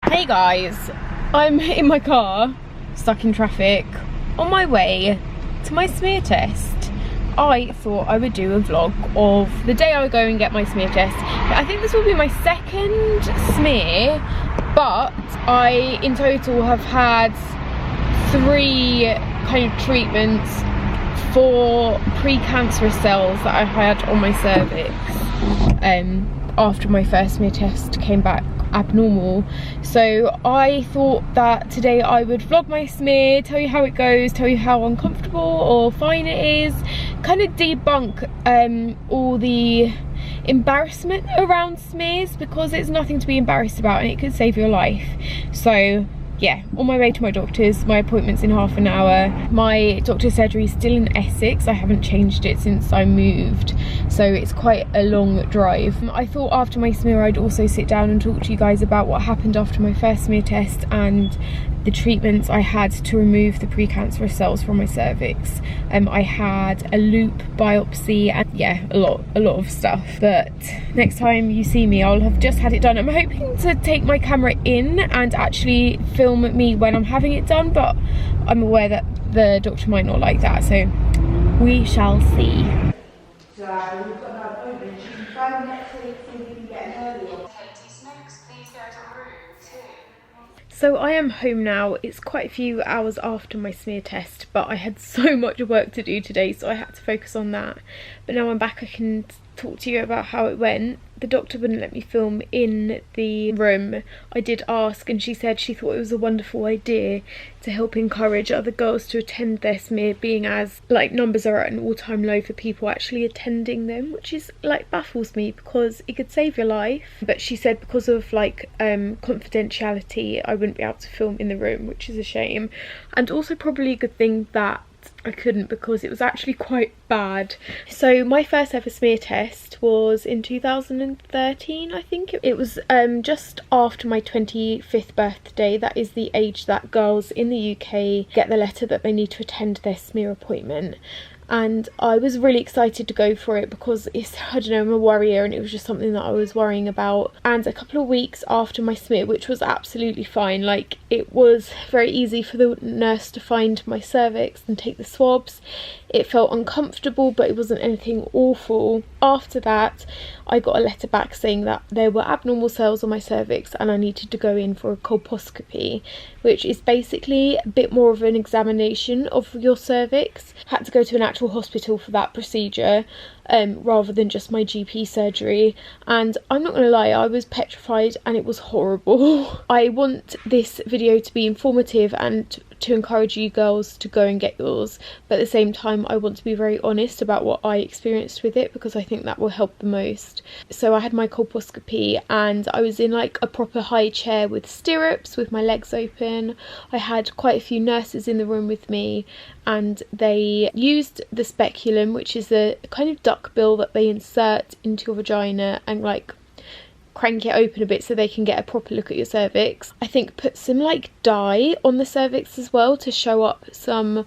Hey guys, I'm in my car, stuck in traffic, on my way to my smear test. I thought I would do a vlog of the day I would go and get my smear test. I think this will be my second smear, but I in total have had 3 kind of treatments for pre-cancerous cells that I had on my cervix after my first smear test came back abnormal. So I thought that today I would vlog my smear, tell you how it goes, tell you how uncomfortable or fine it is, kind of debunk all the embarrassment around smears, because it's nothing to be embarrassed about and it could save your life. So yeah, on my way to my doctor's. My appointment's in half an hour. My doctor's surgery is still in Essex. I haven't changed it since I moved, so it's quite a long drive. I thought after my smear I'd also sit down and talk to you guys about what happened after my first smear test and the treatments I had to remove the precancerous cells from my cervix. I had a loop biopsy and yeah, a lot of stuff. But next time you see me, I'll have just had it done. I'm hoping to take my camera in and actually film me when I'm having it done, but I'm aware that the doctor might not like that, so we shall see. So we've got an appointment. You can phone next week and we can get an early one. Snooks, please go to room 2. So I am home now. It's quite a few hours after my smear test, but I had so much work to do today, so I had to focus on that. But now I'm back, I can talk to you about how it went. The doctor wouldn't let me film in the room. I did ask and she said she thought it was a wonderful idea to help encourage other girls to attend their smear, being as like numbers are at an all-time low for people actually attending them, which is like baffles me because it could save your life. But she said because of like confidentiality I wouldn't be able to film in the room, which is a shame, and also probably a good thing that I couldn't, because it was actually quite bad. So my first ever smear test was in 2013, I think. It was just after my 25th birthday. That is the age that girls in the UK get the letter that they need to attend their smear appointment. And I was really excited to go for it because it's, I don't know, I'm a worrier and it was just something that I was worrying about. And a couple of weeks after my smear, which was absolutely fine, like it was very easy for the nurse to find my cervix and take the swabs. It felt uncomfortable, but it wasn't anything awful. After that, I got a letter back saying that there were abnormal cells on my cervix and I needed to go in for a colposcopy, which is basically a bit more of an examination of your cervix. I had to go to an actual hospital for that procedure rather than just my GP surgery, and I'm not gonna lie, I was petrified and it was horrible. I want this video to be informative and to encourage you girls to go and get yours, but at the same time I want to be very honest about what I experienced with it, because I think that will help the most. So I had my colposcopy and I was in like a proper high chair with stirrups with my legs open. I had quite a few nurses in the room with me and they used the speculum, which is a kind of duck bill that they insert into your vagina and like crank it open a bit so they can get a proper look at your cervix. I think put some like dye on the cervix as well to show up some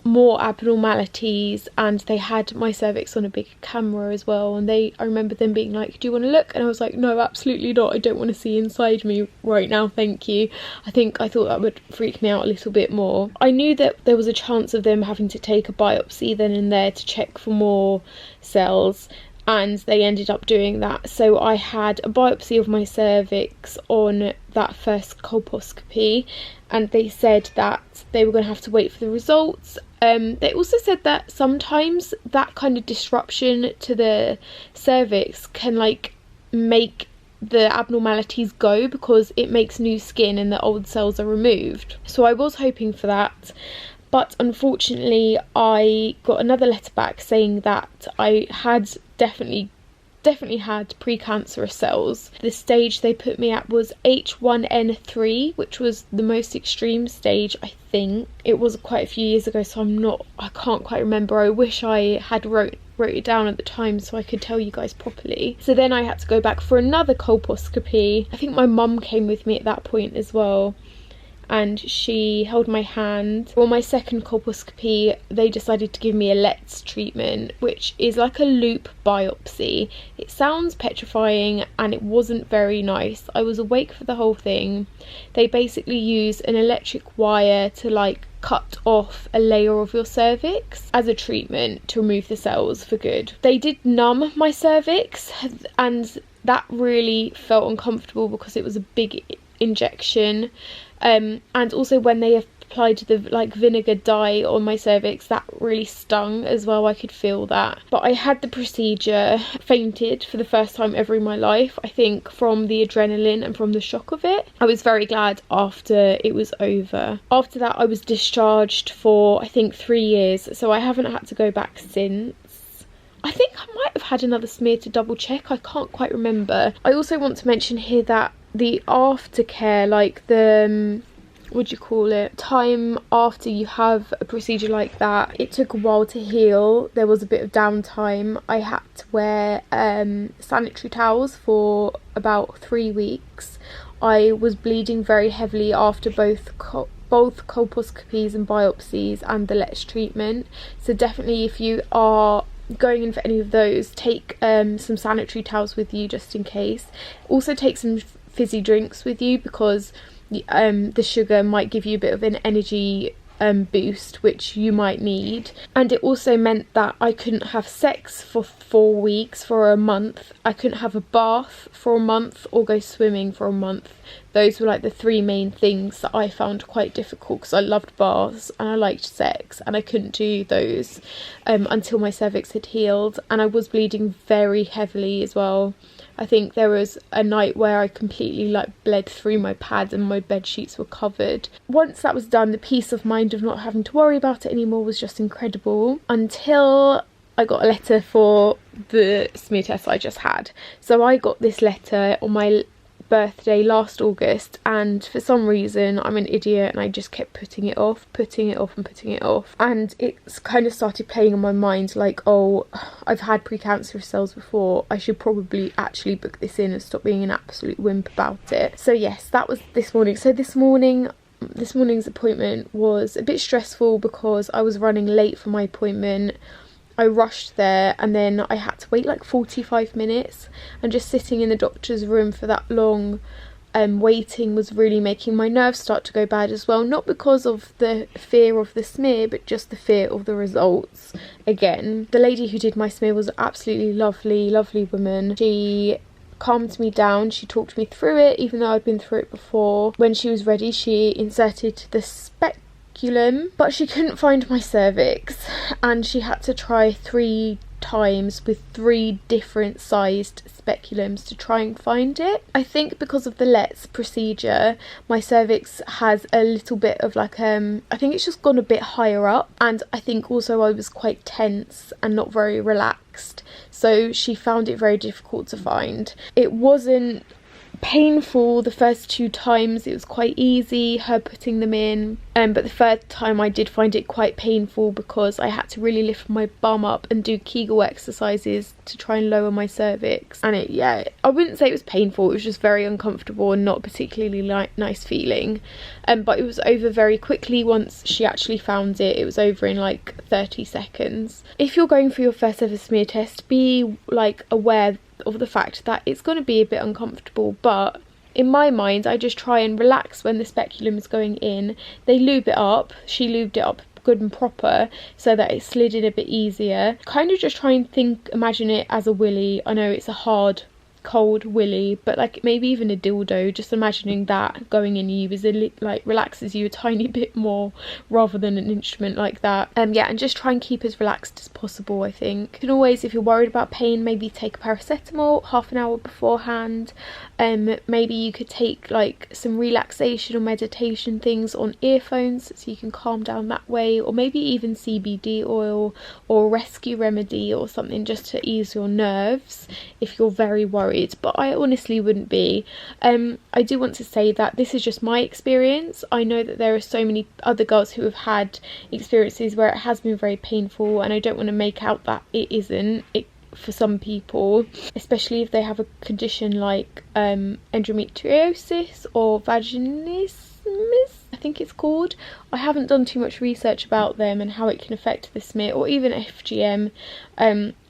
more abnormalities, and they had my cervix on a big camera as well, and I remember them being like, do you want to look? And I was like, no, absolutely not, I don't want to see inside me right now, thank you. I thought that would freak me out a little bit more. I knew that there was a chance of them having to take a biopsy then and there to check for more cells, and they ended up doing that. So I had a biopsy of my cervix on that first colposcopy, and they said that they were going to have to wait for the results. They also said that sometimes that kind of disruption to the cervix can like make the abnormalities go, because it makes new skin and the old cells are removed. So I was hoping for that. But unfortunately I got another letter back saying that I had definitely had precancerous cells. The stage they put me at was H1N3, which was the most extreme stage, I think. It was quite a few years ago, so I can't quite remember. I wish I had wrote it down at the time so I could tell you guys properly. So then I had to go back for another colposcopy. I think my mum came with me at that point as well. and she held my hand. For my second colposcopy, they decided to give me a LETS treatment, which is like a loop biopsy. It sounds petrifying and it wasn't very nice. I was awake for the whole thing. They basically use an electric wire to like cut off a layer of your cervix as a treatment to remove the cells for good. They did numb my cervix, and that really felt uncomfortable because it was a big injection, and also when they applied the like vinegar dye on my cervix, that really stung as well. I could feel that. But I had the procedure, fainted for the first time ever in my life, I think, from the adrenaline and from the shock of it. I was very glad after it was over. After that I was discharged for I think 3 years, so I haven't had to go back since. I think I might have had another smear to double check, I can't quite remember. I also want to mention here that the aftercare, like the what do you call it, time after you have a procedure like that, it took a while to heal. There was a bit of downtime. I had to wear sanitary towels for about 3 weeks. I was bleeding very heavily after both colposcopies and biopsies and the LETS treatment, so definitely if you are going in for any of those, take some sanitary towels with you just in case. Also take some fizzy drinks with you because the sugar might give you a bit of an energy boost, which you might need. And it also meant that I couldn't have sex for 4 weeks, for a month. I couldn't have a bath for a month or go swimming for a month. Those were like the 3 main things that I found quite difficult, because I loved baths and I liked sex, and I couldn't do those until my cervix had healed. And I was bleeding very heavily as well. I think there was a night where I completely like bled through my pads and my bed sheets were covered. Once that was done, the peace of mind of not having to worry about it anymore was just incredible, until I got a letter for the smear test I just had. So I got this letter on my birthday last August, and for some reason I'm an idiot and I just kept putting it off, and it's kind of started playing on my mind like, oh, I've had precancerous cells before, I should probably actually book this in and stop being an absolute wimp about it. So yes, that was this morning. So this morning's appointment was a bit stressful because I was running late for my appointment. I rushed there and then I had to wait like 45 minutes, and just sitting in the doctor's room for that long waiting was really making my nerves start to go bad as well. Not because of the fear of the smear, but just the fear of the results. Again, the lady who did my smear was absolutely lovely woman. She calmed me down, she talked me through it, even though I'd been through it before. When she was ready, she inserted the speculum, but she couldn't find my cervix, and she had to try 3 times with 3 different sized speculums to try and find it. I think because of the LETS procedure, my cervix has a little bit of like I think it's just gone a bit higher up, and I think also I was quite tense and not very relaxed, so she found it very difficult to find. It wasn't painful the first 2 times, it was quite easy, her putting them in, but the third time I did find it quite painful because I had to really lift my bum up and do Kegel exercises to try and lower my cervix, and I wouldn't say it was painful, it was just very uncomfortable and not particularly nice feeling, but it was over very quickly. Once she actually found it, it was over in like 30 seconds. If you're going for your first ever smear test, be like aware of the fact that it's going to be a bit uncomfortable, but in my mind I just try and relax when the speculum is going in. They lube it up, she lubed it up good and proper so that it slid in a bit easier. Kind of just try and imagine it as a willy. I know it's a hard cold willy, but like maybe even a dildo, just imagining that going in you is like relaxes you a tiny bit more rather than an instrument like that. And just try and keep as relaxed as possible. I think you can always, if you're worried about pain, maybe take a paracetamol half an hour beforehand. Maybe you could take like some relaxation or meditation things on earphones so you can calm down that way, or maybe even CBD oil or rescue remedy or something just to ease your nerves if you're very worried, but I honestly wouldn't be. I do want to say that this is just my experience. I know that there are so many other girls who have had experiences where it has been very painful, and I don't want to make out that it isn't. For some people, especially if they have a condition like endometriosis or vaginismus. I think it's called. I haven't done too much research about them and how it can affect the smear, or even FGM.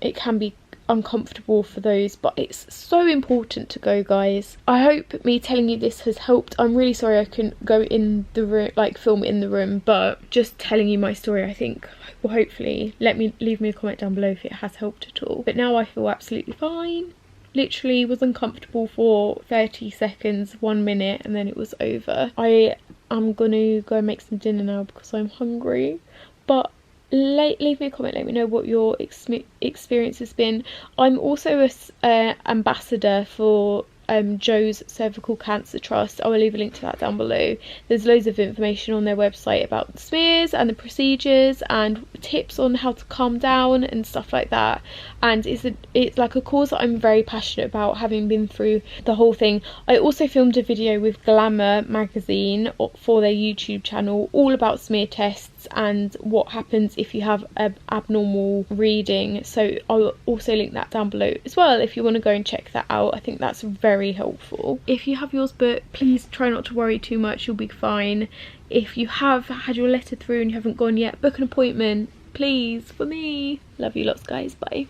It can be uncomfortable for those, but it's so important to go, guys. I hope me telling you this has helped. I'm really sorry I couldn't go in the room, like film in the room, but just telling you my story, I think will hopefully leave me a comment down below if it has helped at all. But now I feel absolutely fine. Literally was uncomfortable for 30 seconds, 1 minute, and then it was over. I am gonna go and make some dinner now because I'm hungry, but leave me a comment, let me know what your experience has been. I'm also a ambassador for Joe's Cervical Cancer Trust. I will leave a link to that down below. There's loads of information on their website about the smears and the procedures and tips on how to calm down and stuff like that, and it's like a cause that I'm very passionate about, having been through the whole thing. I also filmed a video with Glamour magazine for their YouTube channel all about smear tests and what happens if you have an abnormal reading, so I'll also link that down below as well if you want to go and check that out. I think that's very helpful. If you have yours booked, please try not to worry too much, you'll be fine. If you have had your letter through and you haven't gone yet, book an appointment please for me. Love you lots, guys. Bye.